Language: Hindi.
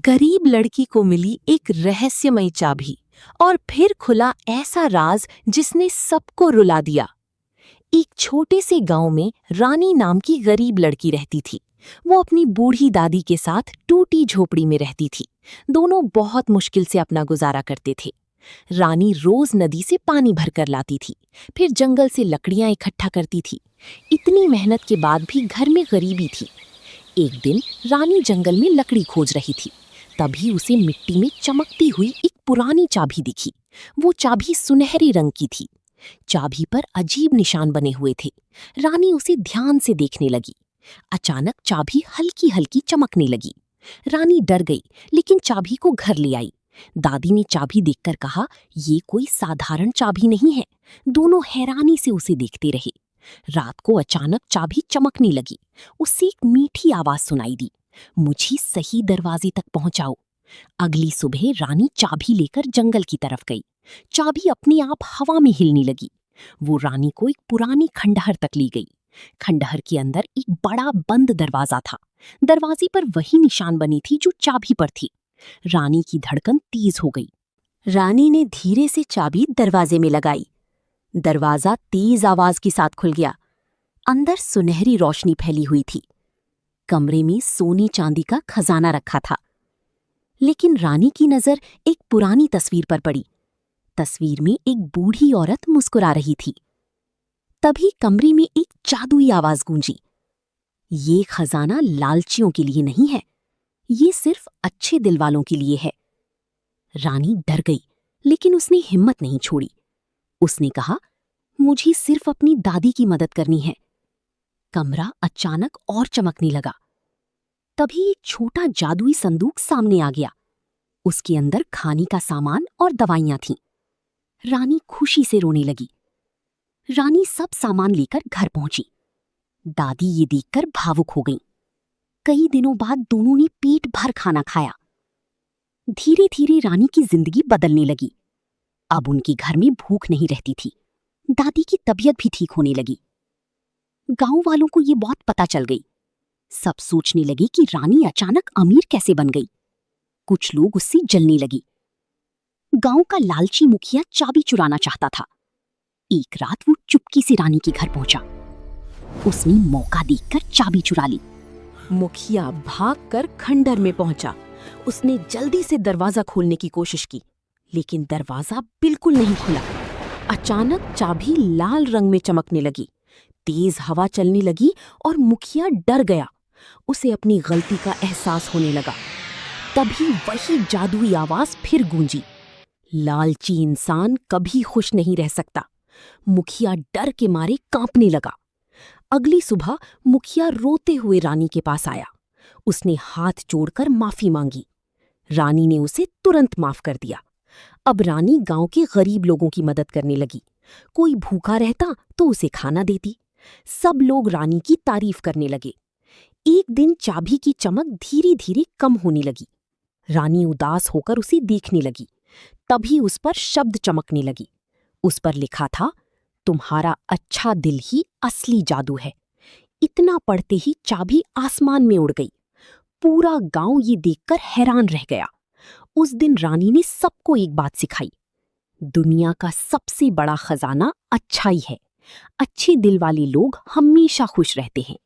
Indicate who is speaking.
Speaker 1: गरीब लड़की को मिली एक रहस्यमयी चाबी और फिर खुला ऐसा राज जिसने सबको रुला दिया। एक छोटे से गांव में रानी नाम की गरीब लड़की रहती थी। वो अपनी बूढ़ी दादी के साथ टूटी झोपड़ी में रहती थी। दोनों बहुत मुश्किल से अपना गुजारा करते थे। रानी रोज नदी से पानी भरकर लाती थी, फिर जंगल से लकड़ियां इकट्ठा करती थी। इतनी मेहनत के बाद भी घर में गरीबी थी। एक दिन रानी जंगल में लकड़ी खोज रही थी, तभी उसे मिट्टी में चमकती हुई एक पुरानी चाबी दिखी। वो चाबी सुनहरे रंग की थी। चाबी पर अजीब निशान बने हुए थे। रानी उसे ध्यान से देखने लगी। अचानक चाबी हल्की हल्की चमकने लगी। रानी डर गई, लेकिन चाबी को घर ले आई। दादी ने चाबी देखकर कहा, ये कोई साधारण चाबी नहीं है। दोनों हैरानी से उसे देखते रहे। रात को अचानक चाबी चमकने लगी। उससे एक मीठी आवाज सुनाई दी, मुझे सही दरवाजे तक पहुंचाओ। अगली सुबह रानी चाबी लेकर जंगल की तरफ गई। चाबी अपने आप हवा में हिलने लगी। वो रानी को एक पुरानी खंडहर तक ले गई। खंडहर के अंदर एक बड़ा बंद दरवाजा था। दरवाजे पर वही निशान बनी थी जो चाबी पर थी। रानी की धड़कन तेज हो गई। रानी ने धीरे से चाबी दरवाजे में लगाई। दरवाजा तेज आवाज के साथ खुल गया। अंदर सुनहरी रोशनी फैली हुई थी। कमरे में सोने चांदी का खजाना रखा था। लेकिन रानी की नजर एक पुरानी तस्वीर पर पड़ी। तस्वीर में एक बूढ़ी औरत मुस्कुरा रही थी। तभी कमरे में एक जादुई आवाज गूंजी, ये खजाना लालचियों के लिए नहीं है, ये सिर्फ अच्छे दिल वालों के लिए है। रानी डर गई, लेकिन उसने हिम्मत नहीं छोड़ी। उसने कहा, मुझे सिर्फ अपनी दादी की मदद करनी है। कमरा अचानक और चमकने लगा। तभी एक छोटा जादुई संदूक सामने आ गया। उसके अंदर खाने का सामान और दवाइयां थीं। रानी खुशी से रोने लगी। रानी सब सामान लेकर घर पहुंची। दादी ये देखकर भावुक हो गईं। कई दिनों बाद दोनों ने पेट भर खाना खाया। धीरे धीरे रानी की जिंदगी बदलने लगी। अब उनके घर में भूख नहीं रहती थी। दादी की तबीयत भी ठीक होने लगी। गांव वालों को ये बात पता चल गई। सब सोचने लगे कि रानी अचानक अमीर कैसे बन गई। कुछ लोग उससे जलने लगे। गांव का लालची मुखिया चाबी चुराना चाहता था। एक रात वो चुपके से रानी के घर पहुंचा। उसने मौका देखकर चाबी चुरा ली। मुखिया भागकर खंडहर में पहुंचा। उसने जल्दी से दरवाजा खोलने की कोशिश की, लेकिन दरवाजा बिल्कुल नहीं खुला। अचानक चाबी लाल रंग में चमकने लगी। तेज हवा चलने लगी और मुखिया डर गया। उसे अपनी गलती का एहसास होने लगा। तभी वही जादुई आवाज फिर गूंजी, लालची इंसान कभी खुश नहीं रह सकता। मुखिया डर के मारे कांपने लगा। अगली सुबह मुखिया रोते हुए रानी के पास आया। उसने हाथ जोड़कर माफी मांगी। रानी ने उसे तुरंत माफ कर दिया। अब रानी गांव के गरीब लोगों की मदद करने लगी। कोई भूखा रहता तो उसे खाना देती। सब लोग रानी की तारीफ करने लगे। एक दिन चाबी की चमक धीरे धीरे कम होने लगी। रानी उदास होकर उसे देखने लगी। तभी उस पर शब्द चमकने लगी। उस पर लिखा था, तुम्हारा अच्छा दिल ही असली जादू है। इतना पढ़ते ही चाबी आसमान में उड़ गई। पूरा गांव ये देखकर हैरान रह गया। उस दिन रानी ने सबको एक बात सिखाई, दुनिया का सबसे बड़ा खजाना अच्छाई है। अच्छे दिल वाले लोग हमेशा खुश रहते हैं।